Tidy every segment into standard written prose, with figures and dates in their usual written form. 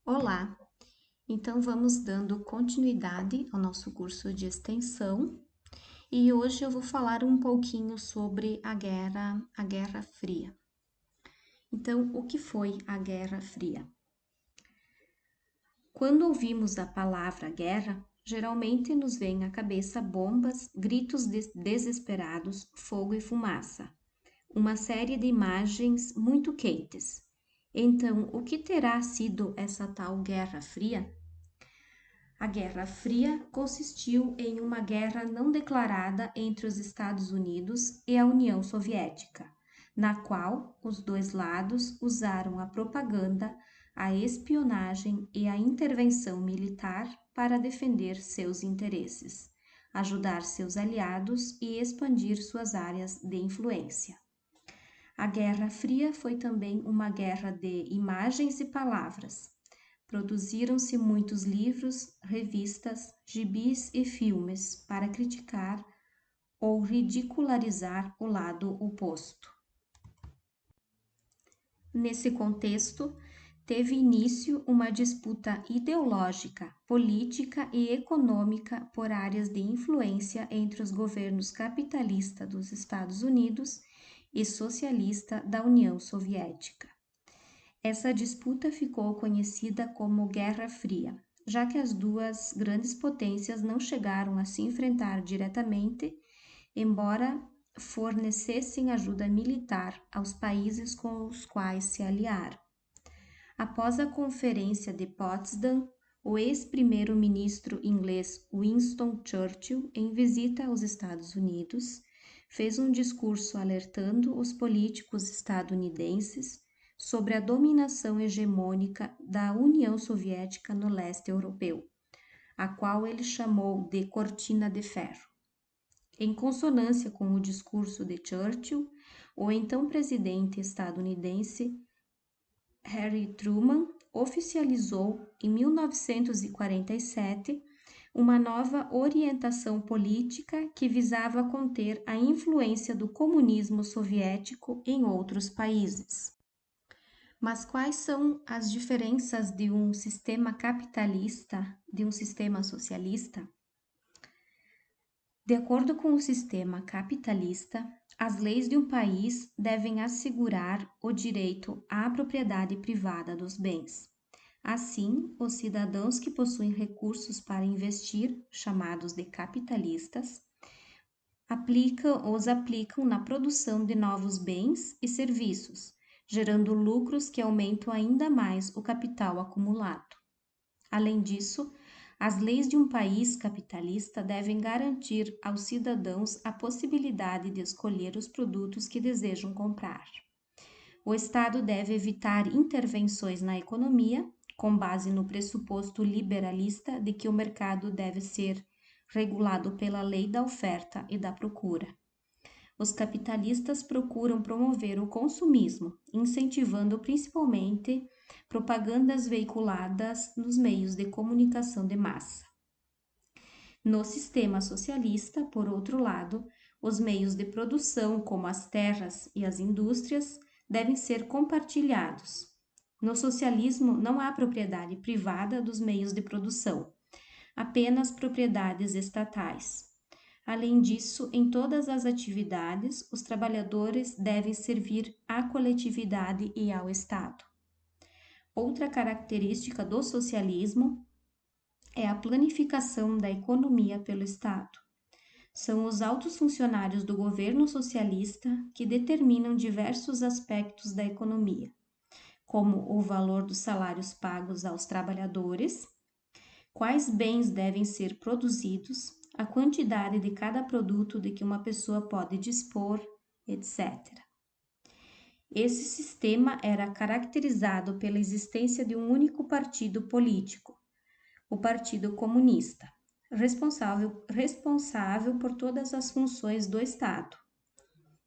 Olá, então vamos dando continuidade ao nosso curso de extensão e hoje eu vou falar um pouquinho sobre a Guerra Fria. Então, o que foi a Guerra Fria? Quando ouvimos a palavra guerra, geralmente nos vem à cabeça bombas, gritos desesperados, fogo e fumaça, uma série de imagens muito quentes. Então, o que terá sido essa tal Guerra Fria? A Guerra Fria consistiu em uma guerra não declarada entre os Estados Unidos e a União Soviética, na qual os dois lados usaram a propaganda, a espionagem e a intervenção militar para defender seus interesses, ajudar seus aliados e expandir suas áreas de influência. A Guerra Fria foi também uma guerra de imagens e palavras. Produziram-se muitos livros, revistas, gibis e filmes para criticar ou ridicularizar o lado oposto. Nesse contexto, teve início uma disputa ideológica, política e econômica por áreas de influência entre os governos capitalista dos Estados Unidos e socialista da União Soviética. Essa disputa ficou conhecida como Guerra Fria, já que as duas grandes potências não chegaram a se enfrentar diretamente, embora fornecessem ajuda militar aos países com os quais se aliaram. Após a Conferência de Potsdam, o ex-primeiro-ministro inglês Winston Churchill, em visita aos Estados Unidos, fez um discurso alertando os políticos estadunidenses sobre a dominação hegemônica da União Soviética no leste europeu, a qual ele chamou de Cortina de Ferro. Em consonância com o discurso de Churchill, o então presidente estadunidense Harry Truman oficializou em 1947 uma nova orientação política que visava conter a influência do comunismo soviético em outros países. Mas quais são as diferenças de um sistema capitalista de um sistema socialista? De acordo com o sistema capitalista, as leis de um país devem assegurar o direito à propriedade privada dos bens. Assim, os cidadãos que possuem recursos para investir, chamados de capitalistas, os aplicam na produção de novos bens e serviços, gerando lucros que aumentam ainda mais o capital acumulado. Além disso, as leis de um país capitalista devem garantir aos cidadãos a possibilidade de escolher os produtos que desejam comprar. O Estado deve evitar intervenções na economia, com base no pressuposto liberalista de que o mercado deve ser regulado pela lei da oferta e da procura. Os capitalistas procuram promover o consumismo, incentivando principalmente propagandas veiculadas nos meios de comunicação de massa. No sistema socialista, por outro lado, os meios de produção, como as terras e as indústrias, devem ser compartilhados. No socialismo, não há propriedade privada dos meios de produção, apenas propriedades estatais. Além disso, em todas as atividades, os trabalhadores devem servir à coletividade e ao Estado. Outra característica do socialismo é a planificação da economia pelo Estado. São os altos funcionários do governo socialista que determinam diversos aspectos da economia, como o valor dos salários pagos aos trabalhadores, quais bens devem ser produzidos, a quantidade de cada produto de que uma pessoa pode dispor, etc. Esse sistema era caracterizado pela existência de um único partido político, o Partido Comunista, responsável por todas as funções do Estado.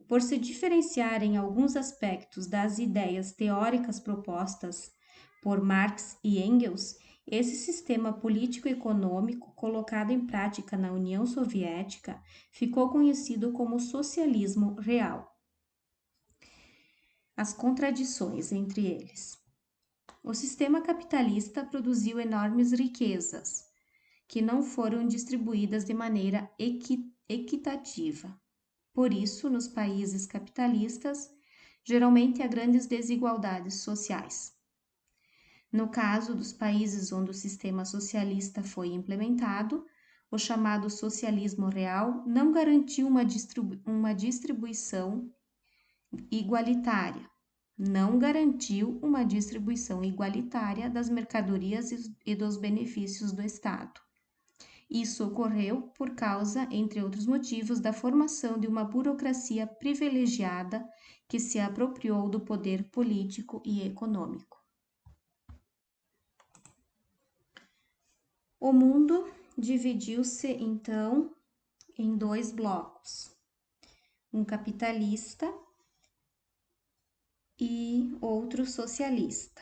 Por se diferenciar em alguns aspectos das ideias teóricas propostas por Marx e Engels, esse sistema político-econômico colocado em prática na União Soviética ficou conhecido como socialismo real. As contradições entre eles. O sistema capitalista produziu enormes riquezas, que não foram distribuídas de maneira equitativa. Por isso, nos países capitalistas, geralmente há grandes desigualdades sociais. No caso dos países onde o sistema socialista foi implementado, o chamado socialismo real não garantiu uma distribuição igualitária. Das mercadorias e dos benefícios do Estado. Isso ocorreu por causa, entre outros motivos, da formação de uma burocracia privilegiada que se apropriou do poder político e econômico. O mundo dividiu-se, então, em dois blocos, um capitalista e outro socialista.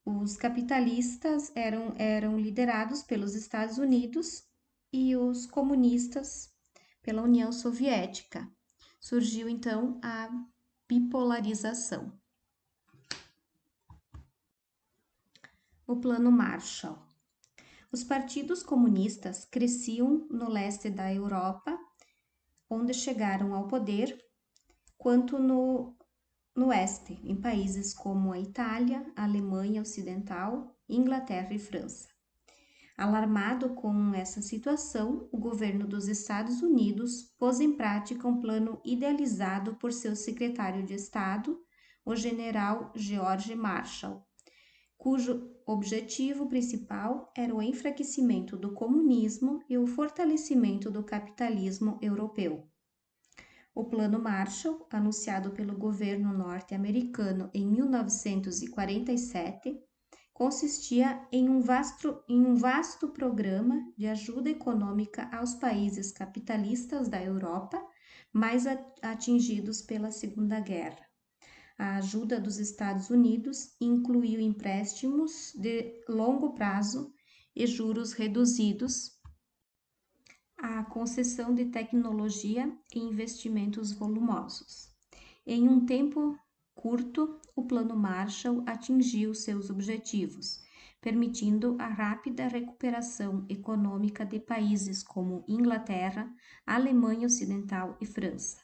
Os capitalistas eram liderados pelos Estados Unidos e os comunistas pela União Soviética. Surgiu, então, a bipolarização. O Plano Marshall. Os partidos comunistas cresciam no leste da Europa, onde chegaram ao poder, quanto no oeste, em países como a Itália, a Alemanha Ocidental, Inglaterra e França. Alarmado com essa situação, o governo dos Estados Unidos pôs em prática um plano idealizado por seu secretário de Estado, o general George Marshall, cujo objetivo principal era o enfraquecimento do comunismo e o fortalecimento do capitalismo europeu. O Plano Marshall, anunciado pelo governo norte-americano em 1947, consistia em um vasto programa de ajuda econômica aos países capitalistas da Europa mais atingidos pela Segunda Guerra. A ajuda dos Estados Unidos incluiu empréstimos de longo prazo e juros reduzidos, a concessão de tecnologia e investimentos volumosos. Em um tempo curto, o Plano Marshall atingiu seus objetivos, permitindo a rápida recuperação econômica de países como Inglaterra, Alemanha Ocidental e França.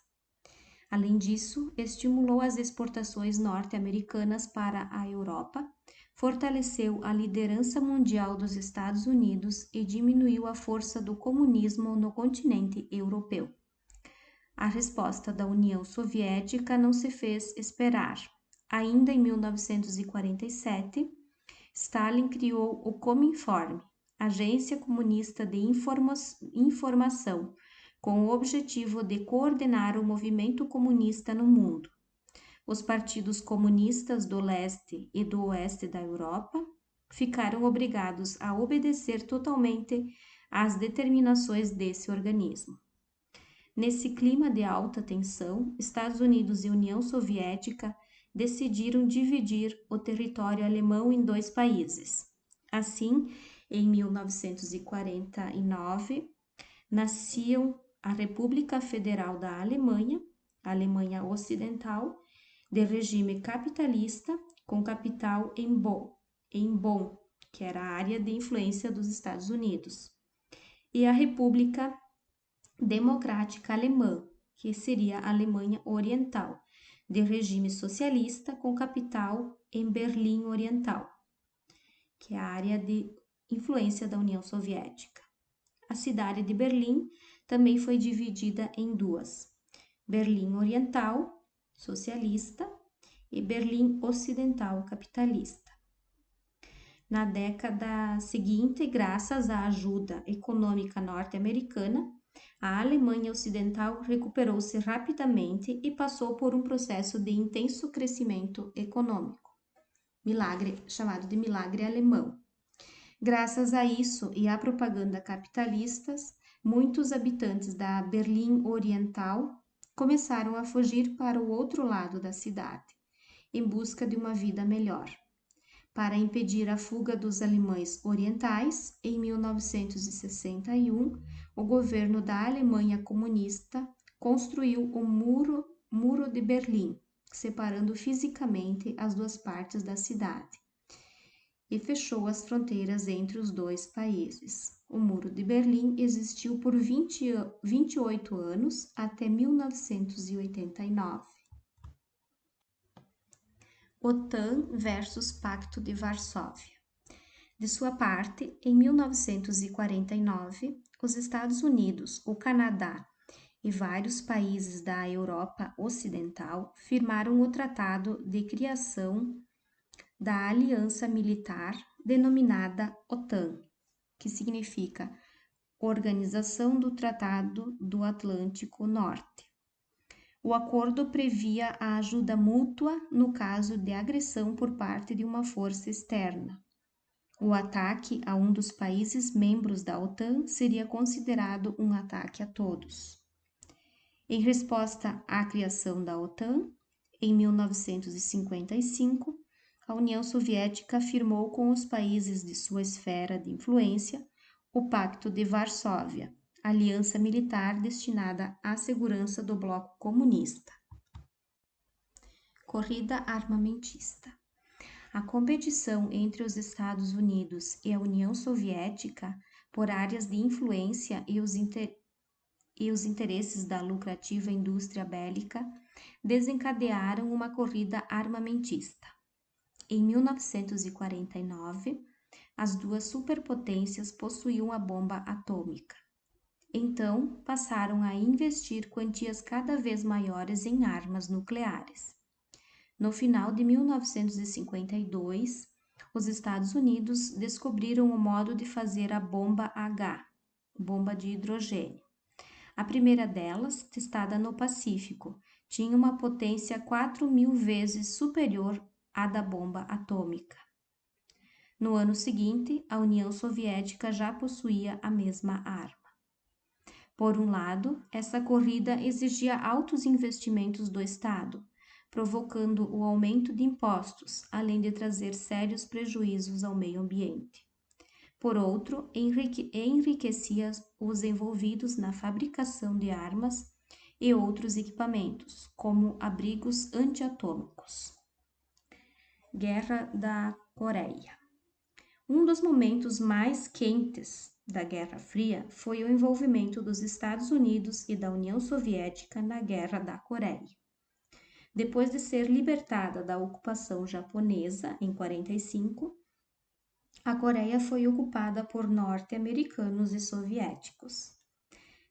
Além disso, estimulou as exportações norte-americanas para a Europa, fortaleceu a liderança mundial dos Estados Unidos e diminuiu a força do comunismo no continente europeu. A resposta da União Soviética não se fez esperar. Ainda em 1947, Stalin criou o Cominform, Agência Comunista de Informação, com o objetivo de coordenar o movimento comunista no mundo. Os partidos comunistas do leste e do oeste da Europa ficaram obrigados a obedecer totalmente às determinações desse organismo. Nesse clima de alta tensão, Estados Unidos e União Soviética decidiram dividir o território alemão em dois países. Assim, em 1949, nasciam a República Federal da Alemanha, Alemanha Ocidental, de regime capitalista, com capital em Bonn, que era a área de influência dos Estados Unidos, e a República Democrática Alemã, que seria a Alemanha Oriental, de regime socialista, com capital em Berlim Oriental, que é a área de influência da União Soviética. A cidade de Berlim também foi dividida em duas: Berlim Oriental, socialista, e Berlim Ocidental, capitalista. Na década seguinte, graças à ajuda econômica norte-americana, a Alemanha Ocidental recuperou-se rapidamente e passou por um processo de intenso crescimento econômico, chamado de milagre alemão. Graças a isso e à propaganda capitalistas, muitos habitantes da Berlim Oriental começaram a fugir para o outro lado da cidade, em busca de uma vida melhor. Para impedir a fuga dos alemães orientais, em 1961, o governo da Alemanha comunista construiu o Muro de Berlim, separando fisicamente as duas partes da cidade, e fechou as fronteiras entre os dois países. O Muro de Berlim existiu por 28 anos, até 1989. OTAN versus Pacto de Varsóvia. De sua parte, em 1949, os Estados Unidos, o Canadá e vários países da Europa Ocidental firmaram o Tratado de Criação da Aliança Militar denominada OTAN, que significa Organização do Tratado do Atlântico Norte. O acordo previa a ajuda mútua no caso de agressão por parte de uma força externa. O ataque a um dos países membros da OTAN seria considerado um ataque a todos. Em resposta à criação da OTAN, em 1955, a União Soviética firmou com os países de sua esfera de influência o Pacto de Varsóvia, aliança militar destinada à segurança do bloco comunista. Corrida armamentista. A competição entre os Estados Unidos e a União Soviética por áreas de influência e os interesses da lucrativa indústria bélica desencadearam uma corrida armamentista. Em 1949, as duas superpotências possuíam a bomba atômica. Então, passaram a investir quantias cada vez maiores em armas nucleares. No final de 1952, os Estados Unidos descobriram o modo de fazer a bomba H, bomba de hidrogênio. A primeira delas, testada no Pacífico, tinha uma potência 4.000 vezes superior à da bomba atômica. No ano seguinte, a União Soviética já possuía a mesma arma. Por um lado, essa corrida exigia altos investimentos do Estado, provocando o aumento de impostos, além de trazer sérios prejuízos ao meio ambiente. Por outro, enriquecia os envolvidos na fabricação de armas e outros equipamentos, como abrigos antiatômicos. Guerra da Coreia. Um dos momentos mais quentes da Guerra Fria foi o envolvimento dos Estados Unidos e da União Soviética na Guerra da Coreia. Depois de ser libertada da ocupação japonesa em 1945, a Coreia foi ocupada por norte-americanos e soviéticos.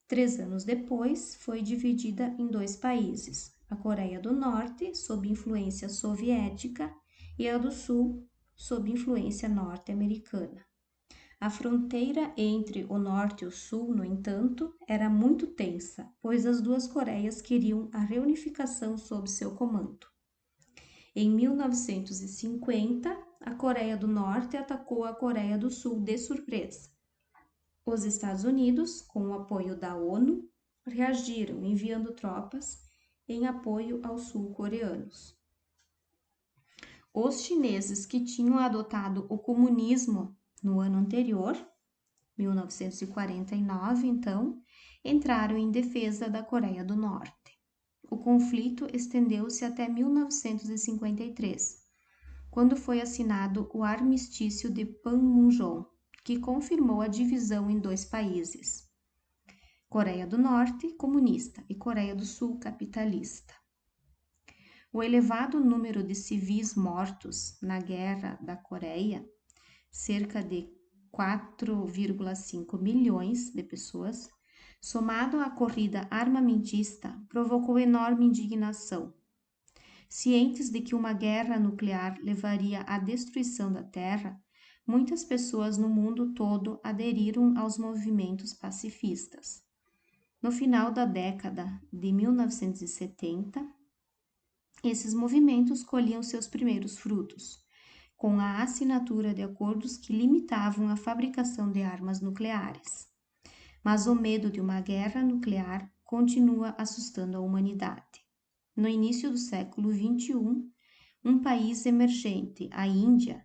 3 anos depois, foi dividida em dois países, a Coreia do Norte, sob influência soviética, e a do Sul, sob influência norte-americana. A fronteira entre o Norte e o Sul, no entanto, era muito tensa, pois as duas Coreias queriam a reunificação sob seu comando. Em 1950, a Coreia do Norte atacou a Coreia do Sul de surpresa. Os Estados Unidos, com o apoio da ONU, reagiram enviando tropas em apoio aos sul-coreanos. Os chineses que tinham adotado o comunismo no ano anterior, 1949, então, entraram em defesa da Coreia do Norte. O conflito estendeu-se até 1953, quando foi assinado o Armistício de Panmunjom, que confirmou a divisão em dois países, Coreia do Norte, comunista, e Coreia do Sul, capitalista. O elevado número de civis mortos na Guerra da Coreia, cerca de 4,5 milhões de pessoas, somado à corrida armamentista, provocou enorme indignação. Cientes de que uma guerra nuclear levaria à destruição da Terra, muitas pessoas no mundo todo aderiram aos movimentos pacifistas. No final da década de 1970, esses movimentos colhiam seus primeiros frutos, com a assinatura de acordos que limitavam a fabricação de armas nucleares. Mas o medo de uma guerra nuclear continua assustando a humanidade. No início do século XXI, um país emergente, a Índia,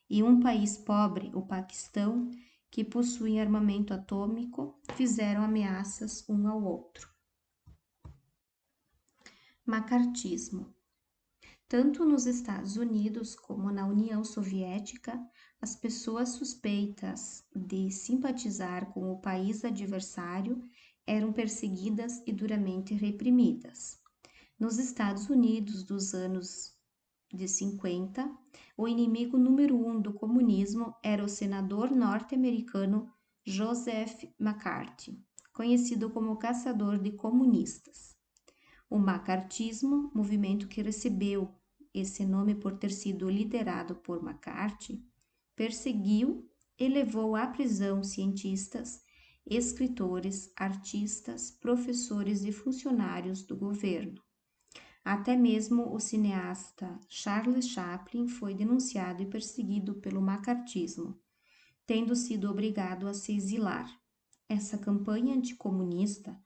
e um país pobre, o Paquistão, que possuem armamento atômico, fizeram ameaças um ao outro. Macartismo. Tanto nos Estados Unidos como na União Soviética, as pessoas suspeitas de simpatizar com o país adversário eram perseguidas e duramente reprimidas. Nos Estados Unidos dos anos de 50, o inimigo número 1 do comunismo era o senador norte-americano Joseph McCarthy, conhecido como caçador de comunistas. O macartismo, movimento que recebeu esse nome por ter sido liderado por McCarthy, perseguiu e levou à prisão cientistas, escritores, artistas, professores e funcionários do governo. Até mesmo o cineasta Charles Chaplin foi denunciado e perseguido pelo macartismo, tendo sido obrigado a se exilar. Essa campanha anticomunista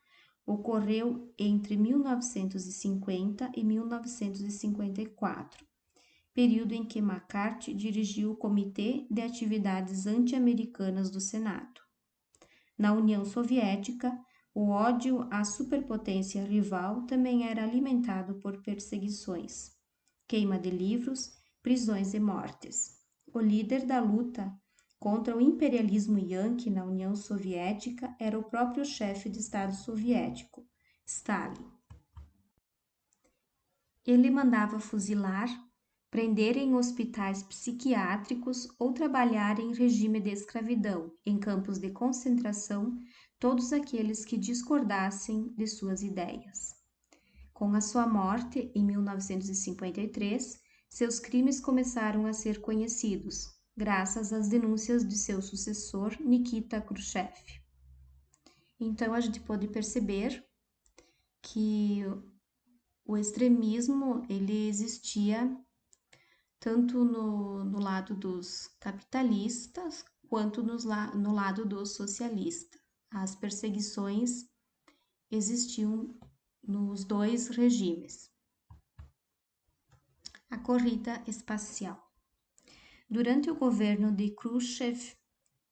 ocorreu entre 1950 e 1954, período em que McCarthy dirigiu o Comitê de Atividades Anti-Americanas do Senado. Na União Soviética, o ódio à superpotência rival também era alimentado por perseguições, queima de livros, prisões e mortes. O líder da luta contra o imperialismo Yankee na União Soviética era o próprio chefe de Estado soviético, Stalin. Ele mandava fuzilar, prender em hospitais psiquiátricos ou trabalhar em regime de escravidão, em campos de concentração, todos aqueles que discordassem de suas ideias. Com a sua morte, em 1953, seus crimes começaram a ser conhecidos, graças às denúncias de seu sucessor, Nikita Khrushchev. Então, a gente pode perceber que o extremismo ele existia tanto no lado dos capitalistas quanto no lado dos socialistas. As perseguições existiam nos dois regimes. A corrida espacial. Durante o governo de Khrushchev,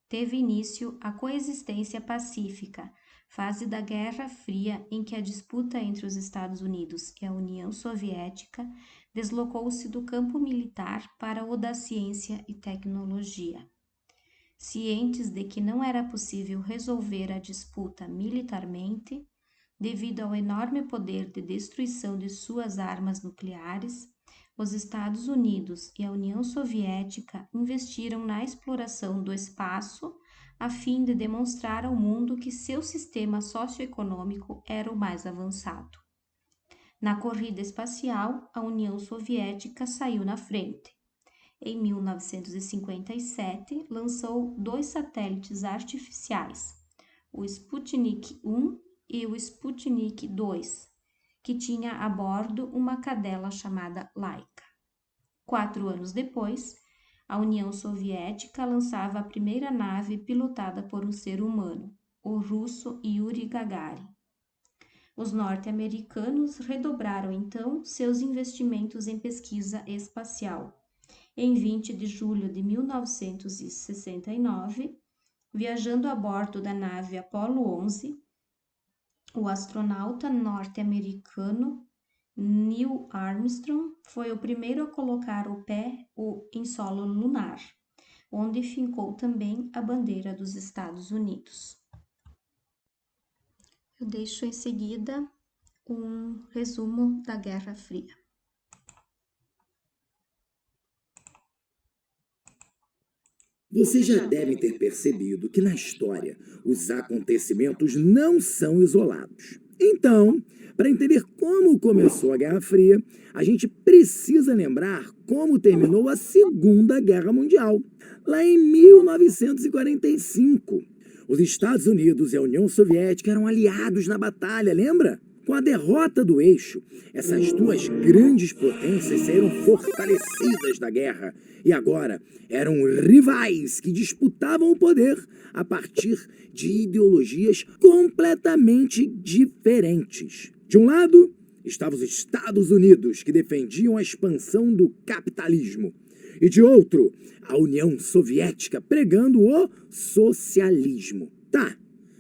teve início a coexistência pacífica, fase da Guerra Fria em que a disputa entre os Estados Unidos e a União Soviética deslocou-se do campo militar para o da ciência e tecnologia. Cientes de que não era possível resolver a disputa militarmente, devido ao enorme poder de destruição de suas armas nucleares, os Estados Unidos e a União Soviética investiram na exploração do espaço a fim de demonstrar ao mundo que seu sistema socioeconômico era o mais avançado. Na corrida espacial, a União Soviética saiu na frente. Em 1957, lançou 2 satélites artificiais, o Sputnik 1 e o Sputnik 2, que tinha a bordo uma cadela chamada Laika. 4 anos depois, a União Soviética lançava a primeira nave pilotada por um ser humano, o russo Yuri Gagarin. Os norte-americanos redobraram então seus investimentos em pesquisa espacial. Em 20 de julho de 1969, viajando a bordo da nave Apollo 11, o astronauta norte-americano Neil Armstrong foi o primeiro a colocar o pé em solo lunar, onde fincou também a bandeira dos Estados Unidos. Eu deixo em seguida um resumo da Guerra Fria. Você já deve ter percebido que na história os acontecimentos não são isolados. Então, para entender como começou a Guerra Fria, a gente precisa lembrar como terminou a Segunda Guerra Mundial, lá em 1945. Os Estados Unidos e a União Soviética eram aliados na batalha, lembra? Com a derrota do eixo, essas duas grandes potências saíram fortalecidas da guerra e agora eram rivais que disputavam o poder a partir de ideologias completamente diferentes. De um lado, estavam os Estados Unidos, que defendiam a expansão do capitalismo, e de outro, a União Soviética pregando o socialismo. Tá,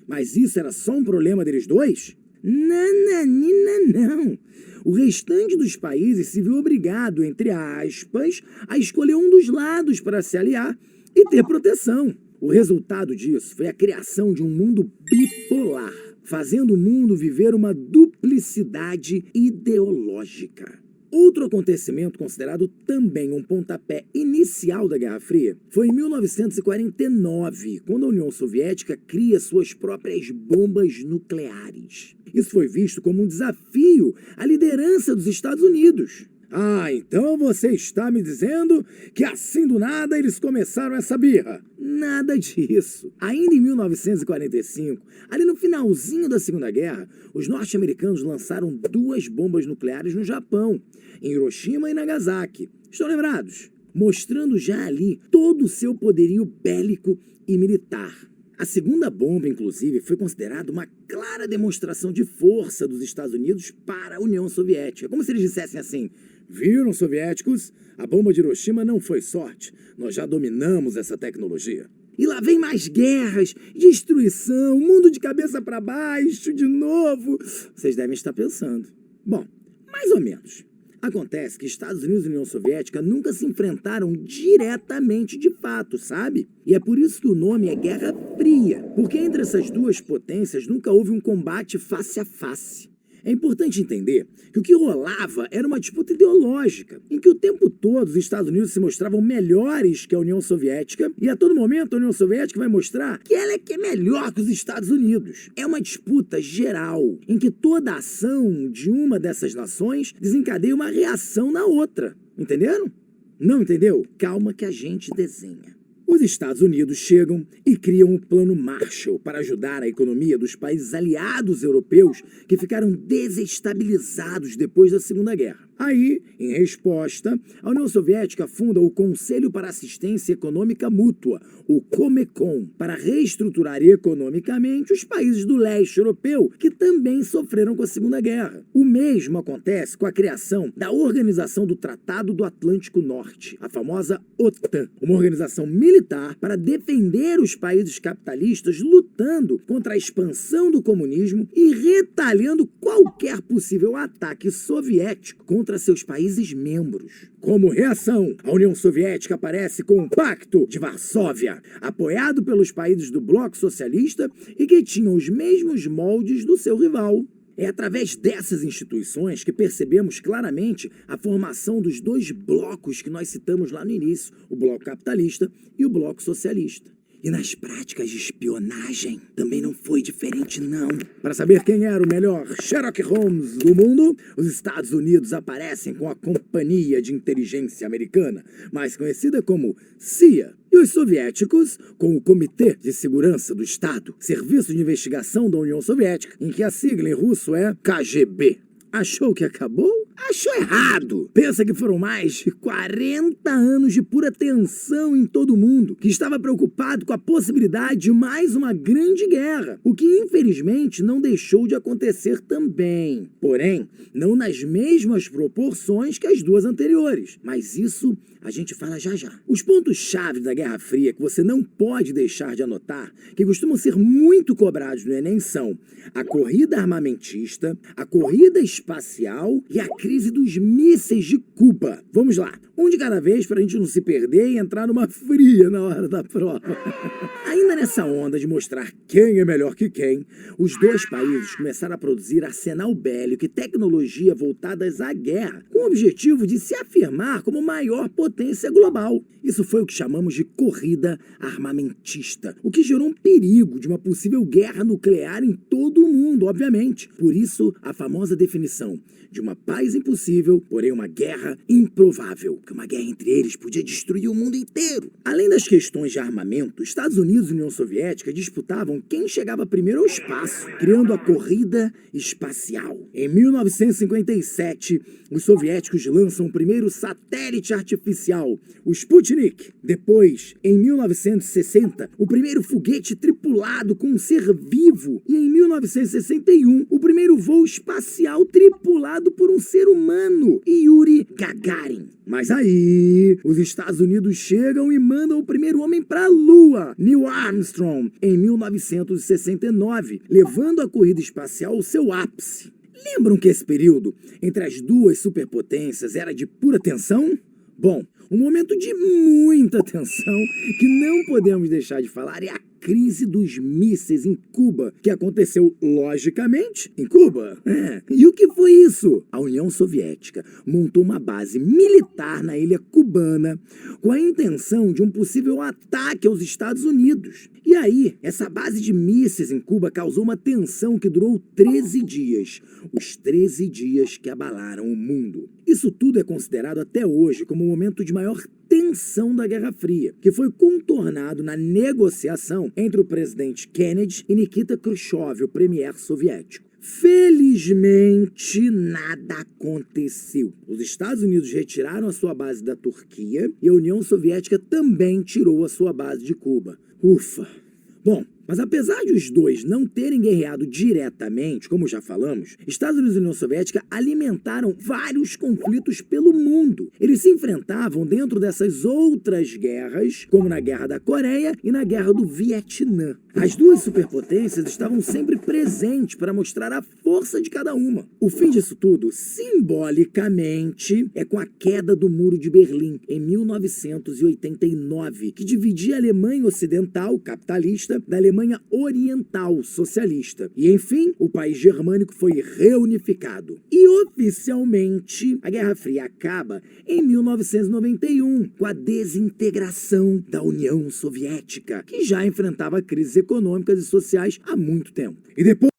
mas isso era só um problema deles dois? Nananina não. O restante dos países se viu obrigado, entre aspas, a escolher um dos lados para se aliar e ter proteção. O resultado disso foi a criação de um mundo bipolar, fazendo o mundo viver uma duplicidade ideológica. Outro acontecimento considerado também um pontapé inicial da Guerra Fria foi em 1949, quando a União Soviética cria suas próprias bombas nucleares. Isso foi visto como um desafio à liderança dos Estados Unidos. Ah, então você está me dizendo que assim do nada eles começaram essa birra? Nada disso. Ainda em 1945, ali no finalzinho da Segunda Guerra, os norte-americanos lançaram 2 bombas nucleares no Japão, em Hiroshima e Nagasaki. Estão lembrados? Mostrando já ali todo o seu poderio bélico e militar. A segunda bomba, inclusive, foi considerada uma clara demonstração de força dos Estados Unidos para a União Soviética. Como se eles dissessem assim: viram, soviéticos? A bomba de Hiroshima não foi sorte. Nós já dominamos essa tecnologia. E lá vem mais guerras, destruição, mundo de cabeça para baixo, de novo. Vocês devem estar pensando. Bom, mais ou menos. Acontece que Estados Unidos e União Soviética nunca se enfrentaram diretamente de fato, sabe? E é por isso que o nome é Guerra Fria, porque entre essas duas potências nunca houve um combate face a face. É importante entender que o que rolava era uma disputa ideológica, em que o tempo todo os Estados Unidos se mostravam melhores que a União Soviética, e a todo momento a União Soviética vai mostrar que ela é que é melhor que os Estados Unidos. É uma disputa geral, em que toda ação de uma dessas nações desencadeia uma reação na outra. Entenderam? Não entendeu? Calma que a gente desenha. Os Estados Unidos chegam e criam o Plano Marshall para ajudar a economia dos países aliados europeus que ficaram desestabilizados depois da Segunda Guerra. Aí, em resposta, a União Soviética funda o Conselho para Assistência Econômica Mútua, o Comecon, para reestruturar economicamente os países do leste europeu que também sofreram com a Segunda Guerra. O mesmo acontece com a criação da Organização do Tratado do Atlântico Norte, a famosa OTAN, uma organização militar para defender os países capitalistas lutando contra a expansão do comunismo e retalhando qualquer possível ataque soviético contra seus países membros. Como reação, a União Soviética aparece com o Pacto de Varsóvia, apoiado pelos países do bloco socialista e que tinham os mesmos moldes do seu rival. É através dessas instituições que percebemos claramente a formação dos 2 blocos que nós citamos lá no início, o bloco capitalista e o bloco socialista. E nas práticas de espionagem também não foi diferente, não. Para saber quem era o melhor Sherlock Holmes do mundo, os Estados Unidos aparecem com a Companhia de Inteligência Americana, mais conhecida como CIA. E os soviéticos com o Comitê de Segurança do Estado, Serviço de Investigação da União Soviética, em que a sigla em russo é KGB. Achou que acabou? Achou errado! Pensa que foram mais de 40 anos de pura tensão em todo o mundo, que estava preocupado com a possibilidade de mais uma grande guerra, o que infelizmente não deixou de acontecer também. Porém, não nas mesmas proporções que as 2 anteriores, mas isso a gente fala já já. Os pontos-chave da Guerra Fria que você não pode deixar de anotar, que costumam ser muito cobrados no Enem, são a corrida armamentista, a corrida espacial e a crise dos mísseis de Cuba. Vamos lá, um de cada vez para a gente não se perder e entrar numa fria na hora da prova. Ainda nessa onda de mostrar quem é melhor que quem, os 2 países começaram a produzir arsenal bélico e tecnologia voltadas à guerra, com o objetivo de se afirmar como maior potência global. Isso foi o que chamamos de corrida armamentista, o que gerou um perigo de uma possível guerra nuclear em todo o mundo, obviamente. Por isso, a famosa definição de uma paz impossível, porém uma guerra improvável, porque uma guerra entre eles podia destruir o mundo inteiro. Além das questões de armamento, Estados Unidos e União Soviética disputavam quem chegava primeiro ao espaço, criando a corrida espacial. Em 1957, os soviéticos lançam o primeiro satélite artificial, o Sputnik. Depois, em 1960, o primeiro foguete tripulado com um ser vivo. E em 1961, o primeiro voo espacial tripulado por um ser humano, Yuri Gagarin. Mas aí, os Estados Unidos chegam e mandam o primeiro homem para a Lua, Neil Armstrong, em 1969, levando a corrida espacial ao seu ápice. Lembram que esse período entre as duas superpotências era de pura tensão? Bom, um momento de muita tensão que não podemos deixar de falar é a crise dos mísseis em Cuba, que aconteceu, logicamente, em Cuba. E o que foi isso? A União Soviética montou uma base militar na ilha cubana com a intenção de um possível ataque aos Estados Unidos. E aí, essa base de mísseis em Cuba causou uma tensão que durou 13 dias. Os 13 dias que abalaram o mundo. Isso tudo é considerado até hoje como o momento de maior tensão da Guerra Fria, que foi contornado na negociação entre o presidente Kennedy e Nikita Khrushchev, o premier soviético. Felizmente, nada aconteceu. Os Estados Unidos retiraram a sua base da Turquia e a União Soviética também tirou a sua base de Cuba. Ufa! Bom, mas apesar de os dois não terem guerreado diretamente, como já falamos, Estados Unidos e União Soviética alimentaram vários conflitos pelo mundo. Eles se enfrentavam dentro dessas outras guerras, como na Guerra da Coreia e na Guerra do Vietnã. As duas superpotências estavam sempre presentes para mostrar a força de cada uma. O fim disso tudo, simbolicamente, é com a queda do Muro de Berlim, em 1989, que dividia a Alemanha Ocidental, capitalista, da Alemanha Oriental, socialista. E, enfim, o país germânico foi reunificado. E, oficialmente, a Guerra Fria acaba em 1991, com a desintegração da União Soviética, que já enfrentava crises econômicas e sociais há muito tempo. E depois